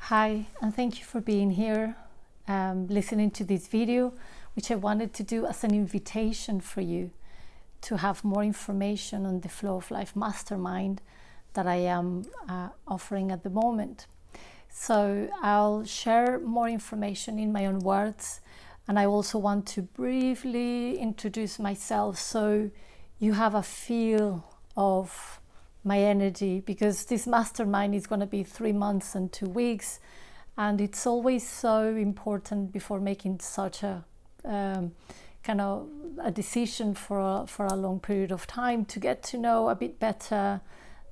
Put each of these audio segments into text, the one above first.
Hi, and thank you for being here, listening to this video, which I wanted to do as an invitation for you to have more information on the Flow of Life Mastermind that I am offering at the moment. So I'll share more information in my own words, and I also want to briefly introduce myself so you have a feel of my energy, because this mastermind is going to be 3 months and 2 weeks, and it's always so important before making such a kind of a decision for a long period of time to get to know a bit better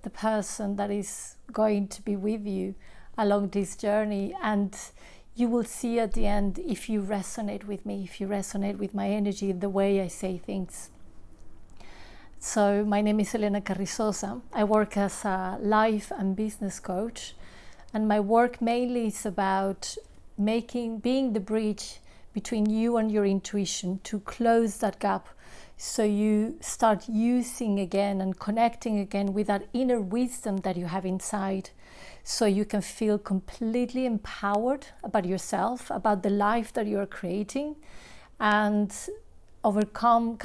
the person that is going to be with you along this journey. And you will see at the end if you resonate with me, if you resonate with my energy, the way I say things. So my name is Helena Carrizosa. I work as a life and business coach, and my work mainly is about being the bridge between you and your intuition to close that gap, so you start using again and connecting again with that inner wisdom that you have inside, so you can feel completely empowered about yourself, about the life that you are creating, and overcome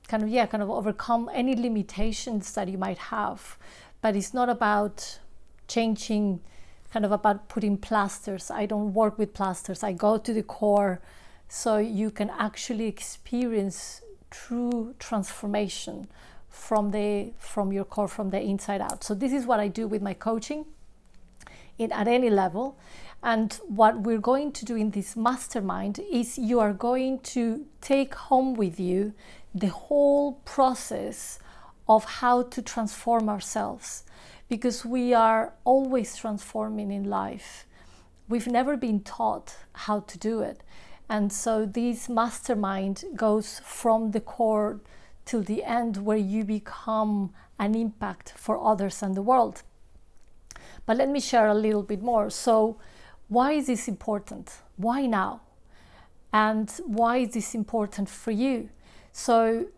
overcome any limitations that you might have. But it's not about changing, about putting plasters. I don't work with plasters. I go to the core, so you can actually experience true transformation from your core, from the inside out. So this is what I do with my coaching at any level. And what we're going to do in this mastermind is you are going to take home with you the whole process of how to transform ourselves, because we are always transforming in life. We've never been taught how to do it. And so this mastermind goes from the core till the end, where you become an impact for others and the world. But let me share a little bit more. So why is this important? Why now? And why is this important for you? So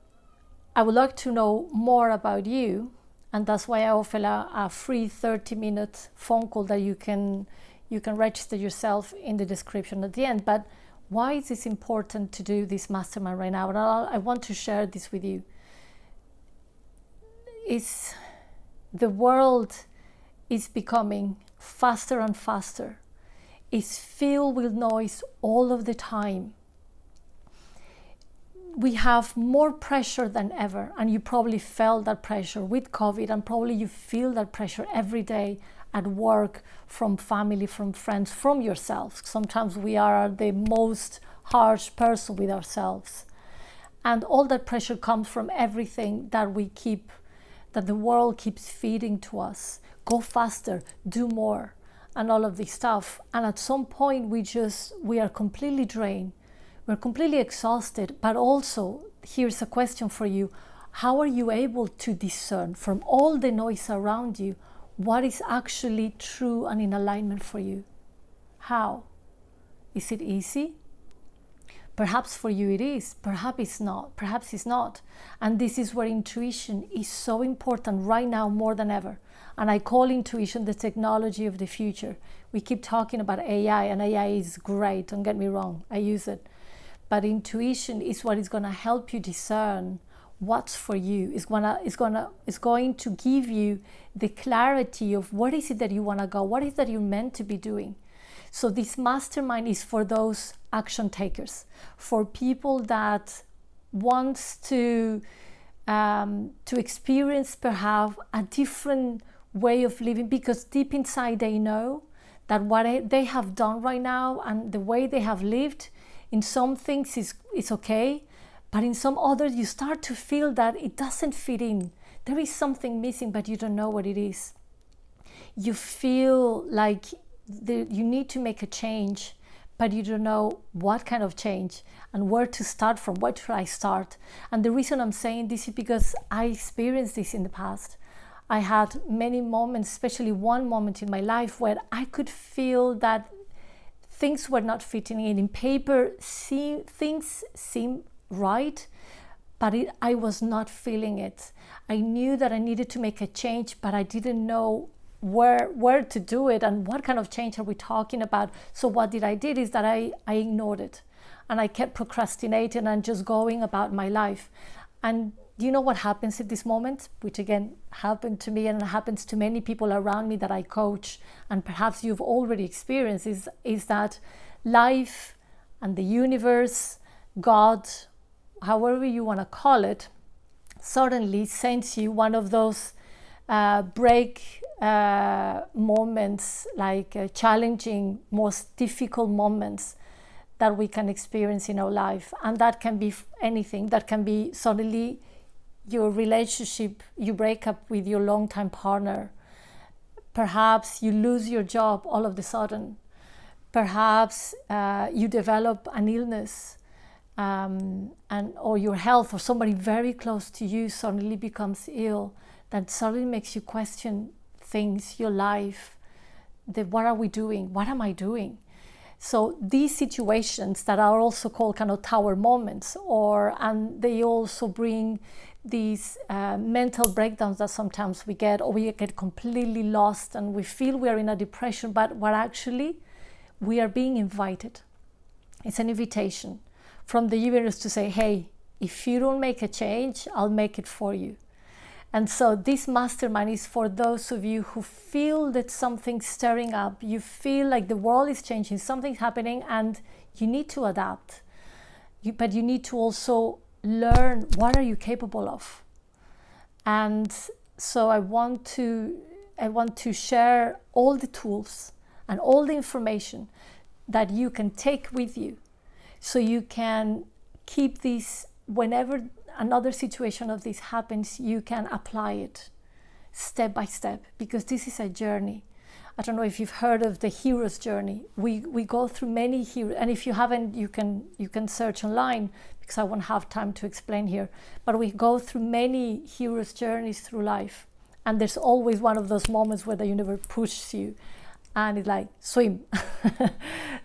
I would like to know more about you, and that's why I offer a free 30-minute phone call that you can register yourself in the description at the end. But why is this important to do this mastermind right now? And I want to share this with you. The world is becoming faster and faster. It's filled with noise all of the time. We have more pressure than ever, and you probably felt that pressure with COVID, and probably you feel that pressure every day at work, from family, from friends, from yourself. Sometimes we are the most harsh person with ourselves, and all that pressure comes from everything that the world keeps feeding to us. Go faster, do more, and all of this stuff. And at some point we are completely drained. We're completely exhausted. But also, here's a question for you. How are you able to discern from all the noise around you what is actually true and in alignment for you? How? Is it easy? Perhaps for you it is. Perhaps it's not. Perhaps it's not. And this is where intuition is so important right now more than ever. And I call intuition the technology of the future. We keep talking about AI, and AI is great, don't get me wrong, I use it. But intuition is what is going to help you discern what's for you. It's going to give you the clarity of what is it that you want to go, what is that you're meant to be doing. So this mastermind is for those action takers, for people that wants to experience perhaps a different way of living, because deep inside they know that what they have done right now and the way they have lived, in some things is okay, but in some others you start to feel that it doesn't fit in. There is something missing, but you don't know what it is. You feel like you need to make a change, but you don't know what kind of change and where to start from. Where should I start? And the reason I'm saying this is because I experienced this in the past. I had many moments, especially one moment in my life, where I could feel that things were not fitting in. In paper, things seemed right, but I was not feeling it. I knew that I needed to make a change, but I didn't know where to do it and what kind of change are we talking about. So what I did is that I ignored it, and I kept procrastinating and just going about my life. And you know what happens at this moment, which again happened to me and happens to many people around me that I coach, and perhaps you've already experienced, is that life and the universe, God, however you want to call it, suddenly sends you one of those break moments, like challenging, most difficult moments that we can experience in our life. And that can be anything. That can be suddenly your relationship, you break up with your longtime partner. Perhaps you lose your job all of a sudden. Perhaps you develop an illness, or your health, or somebody very close to you suddenly becomes ill. That suddenly makes you question things, your life, what are we doing? What am I doing? So these situations that are also called kind of tower moments, and they also bring these mental breakdowns that sometimes we get, or we get completely lost and we feel we are in a depression, but what actually we are being invited. It's an invitation from the universe to say, hey, if you don't make a change, I'll make it for you. And so this mastermind is for those of you who feel that something's stirring up, you feel like the world is changing, something's happening, and you need to adapt. But you need to also learn, what are you capable of? And so I want to share all the tools and all the information that you can take with you, so you can keep these whenever another situation of this happens, you can apply it step by step, because this is a journey. I don't know if you've heard of the hero's journey. We go through many heroes, and if you haven't, you can search online, because I won't have time to explain here. But we go through many hero's journeys through life, and there's always one of those moments where the universe pushes you, and it's like swim.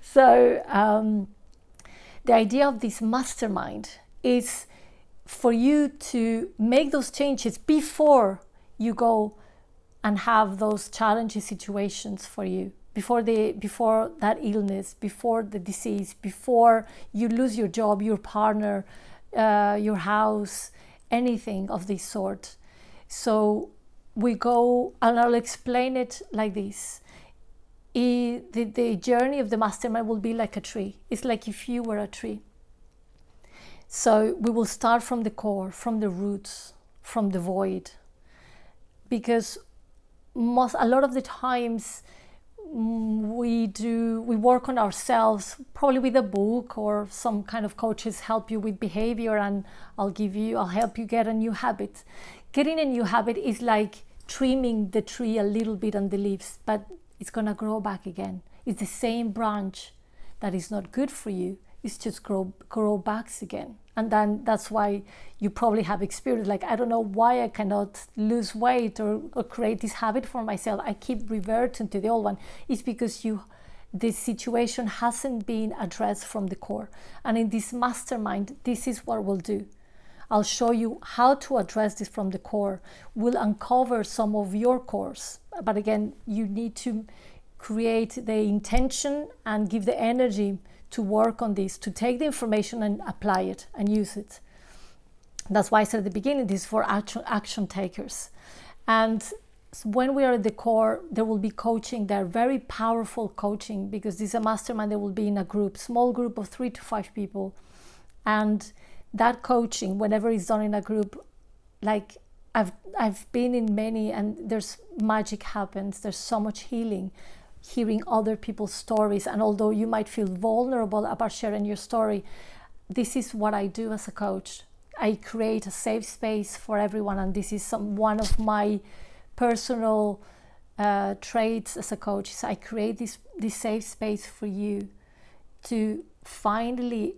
So the idea of this mastermind is for you to make those changes before you go and have those challenging situations for you, before that illness, before the disease, before you lose your job, your partner, your house, anything of this sort. So we go, and I'll explain it like this. The journey of the mastermind will be like a tree. It's like if you were a tree. So we will start from the core, from the roots, from the void, because a lot of the times we work on ourselves, probably with a book, or some kind of coaches help you with behavior, and I'll help you get a new habit. Getting a new habit is like trimming the tree a little bit on the leaves, but it's gonna grow back again. It's the same branch that is not good for you. It's just grow back again. And then that's why you probably have experienced, like, I don't know why I cannot lose weight or create this habit for myself. I keep reverting to the old one. It's because this situation hasn't been addressed from the core. And in this mastermind, this is what we'll do. I'll show you how to address this from the core. We'll uncover some of your cores. But again, you need to create the intention and give the energy to work on this, to take the information and apply it and use it. That's why I said at the beginning, this is for action takers. And when we are at the core, there will be coaching there, very powerful coaching, because this is a mastermind. There will be in a group, small group of 3 to 5 people. And that coaching, whenever it's done in a group, like I've been in many, and there's magic happens. There's so much healing, hearing other people's stories. And although you might feel vulnerable about sharing your story, this is what I do as a coach. I create a safe space for everyone, and this is one of my personal traits as a coach. So I create this safe space for you to finally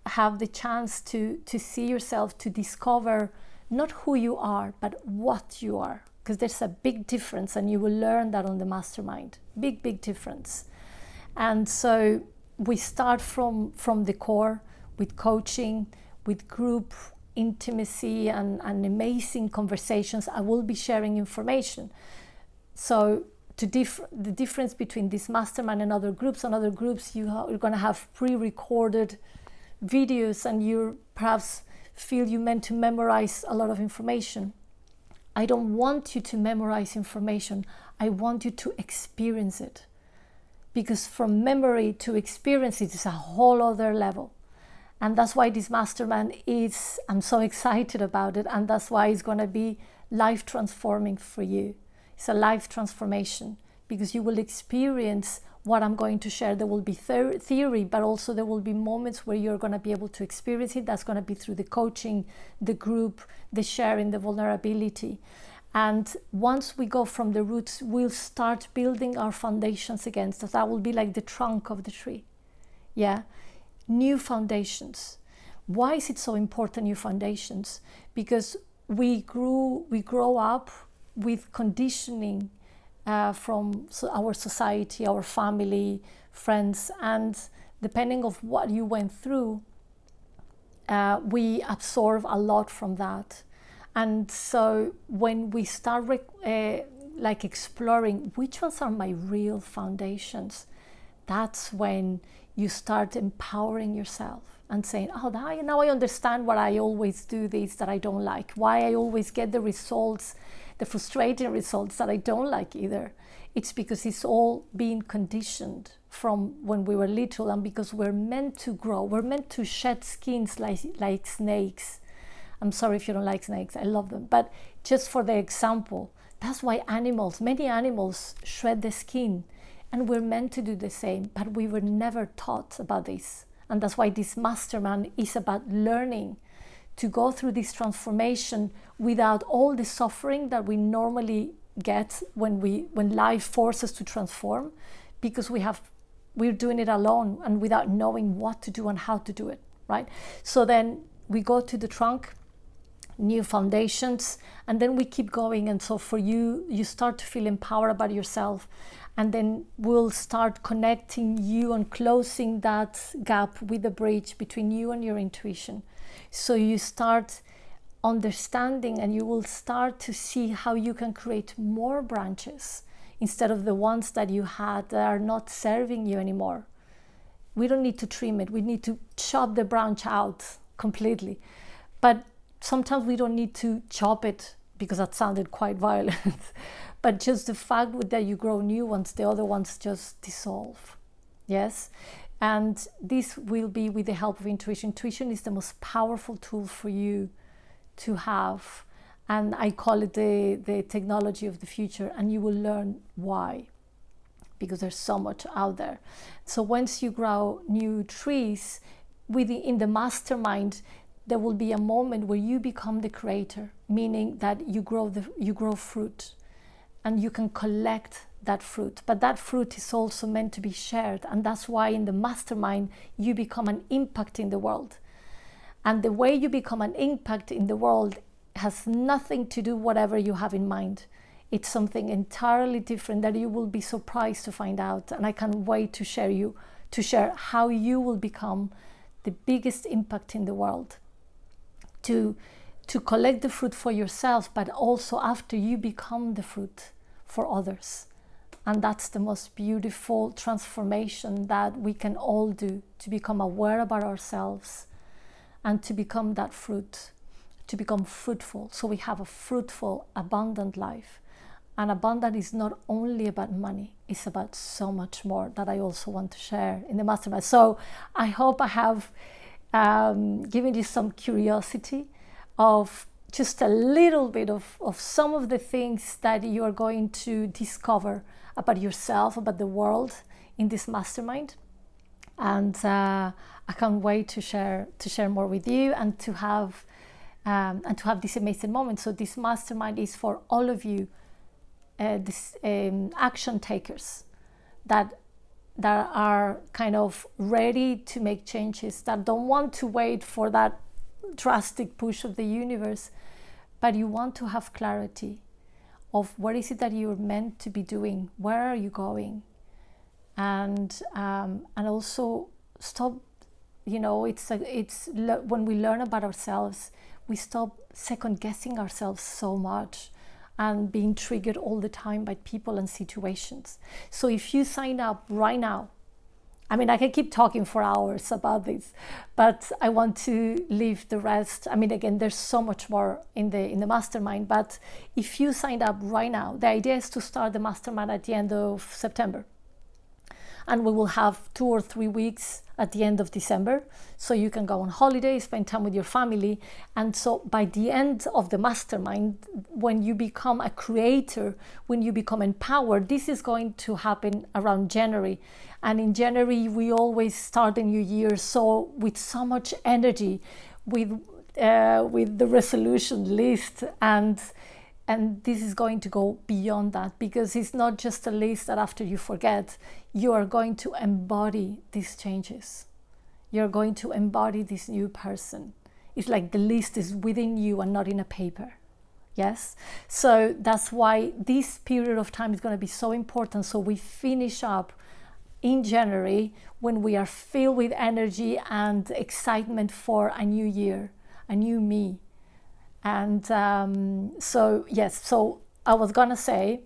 have the chance to see yourself, to discover not who you are, but what you are. Because there's a big difference, and you will learn that on the mastermind. Big difference. And so we start from the core with coaching, with group intimacy and amazing conversations. I will be sharing information. So the difference between this mastermind and other groups, you're going to have pre-recorded videos, and you perhaps feel you meant to memorize a lot of information. I don't want you to memorize information. I want you to experience it, because from memory to experience it is a whole other level. And that's why this mastermind is, I'm so excited about it, and that's why it's going to be life transforming for you. It's a life transformation, because you will experience what I'm going to share. There will be theory, but also there will be moments where you're going to be able to experience it. That's going to be through the coaching, the group, the sharing, the vulnerability. And once we go from the roots, we'll start building our foundations again. So that will be like the trunk of the tree. Yeah, new foundations. Why is it so important, new foundations? Because we grow up with conditioning from our society, our family, friends, and depending on what you went through, we absorb a lot from that. And so when we start like exploring which ones are my real foundations, that's when you start empowering yourself and saying, oh, now I understand why I always do this that I don't like, why I always get the results, the frustrating results that I don't like either. It's because it's all being conditioned from when we were little, and because we're meant to grow, we're meant to shed skins like snakes. I'm sorry if you don't like snakes, I love them. But just for the example, that's why many animals shed the skin, and we're meant to do the same, but we were never taught about this. And that's why this mastermind is about learning to go through this transformation without all the suffering that we normally get when life forces us to transform, because we're doing it alone and without knowing what to do and how to do it, right? So then we go to the trunk, new foundations, and then we keep going. And so for you start to feel empowered about yourself, and then we'll start connecting you and closing that gap with the bridge between you and your intuition. So you start understanding, and you will start to see how you can create more branches instead of the ones that you had that are not serving you anymore. We don't need to trim it. We need to chop the branch out completely. But sometimes we don't need to chop it, because that sounded quite violent. But just the fact that you grow new ones, the other ones just dissolve. Yes? And this will be with the help of intuition. Intuition is the most powerful tool for you to have. And I call it the technology of the future. And you will learn why, because there's so much out there. So once you grow new trees, in the mastermind, there will be a moment where you become the creator, meaning that you grow fruit, and you can collect that fruit. But that fruit is also meant to be shared, and that's why in the mastermind you become an impact in the world. And the way you become an impact in the world has nothing to do whatever you have in mind. It's something entirely different that you will be surprised to find out. And I can't wait to share how you will become the biggest impact in the world. To collect the fruit for yourself, but also after you become the fruit for others. And that's the most beautiful transformation that we can all do, to become aware about ourselves and to become that fruit, to become fruitful. So we have a fruitful, abundant life. And abundant is not only about money, it's about so much more that I also want to share in the mastermind. So I hope I have given you some curiosity of just a little bit of some of the things that you are going to discover about yourself, about the world in this mastermind. And I can't wait to share more with you, and to have this amazing moment. So this mastermind is for all of you, action takers that are kind of ready to make changes, that don't want to wait for that drastic push of the universe, but you want to have clarity of what is it that you're meant to be doing, where are you going, and also stop. It's when we learn about ourselves, we stop second guessing ourselves so much, and being triggered all the time by people and situations. So if you sign up right now, I mean, I can keep talking for hours about this, but I want to leave the rest. I mean, again, there's so much more in the mastermind, but if you signed up right now, the idea is to start the mastermind at the end of September. And we will have 2 or 3 weeks at the end of December. So you can go on holiday, spend time with your family. And so by the end of the mastermind, when you become a creator, when you become empowered, this is going to happen around January. And in January, we always start a new year. So with so much energy, with the resolution list, and this is going to go beyond that, because it's not just a list that after you forget, you are going to embody these changes. You're going to embody this new person. It's like the list is within you and not in a paper. Yes? So that's why this period of time is going to be so important. So we finish up in January when we are filled with energy and excitement for a new year, a new me. And so I was gonna say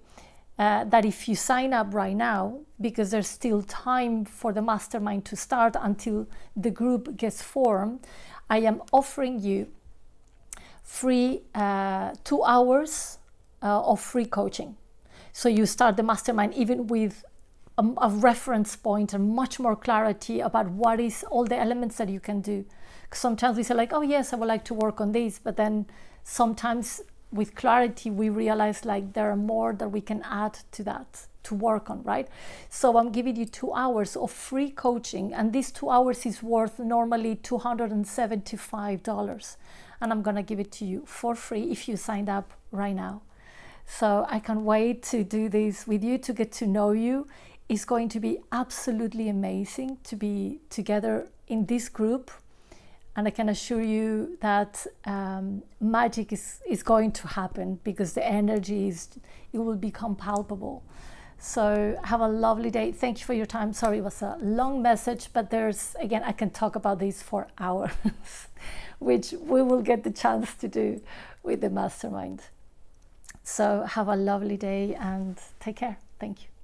that if you sign up right now, because there's still time for the mastermind to start until the group gets formed, I am offering you free 2 hours of free coaching. So you start the mastermind even with a reference point and much more clarity about what is all the elements that you can do. Sometimes we say like, oh yes, I would like to work on this, but then sometimes with clarity we realize like there are more that we can add to that to work on, right? So I'm giving you 2 hours of free coaching, and these 2 hours is worth normally $275, and I'm gonna give it to you for free if you signed up right now. So I can't wait to do this with you, to get to know you. It's going to be absolutely amazing to be together in this group. And I can assure you that magic is going to happen, because the energy it will become palpable. So have a lovely day. Thank you for your time. Sorry, it was a long message, but again, I can talk about this for hours, which we will get the chance to do with the mastermind. So have a lovely day and take care. Thank you.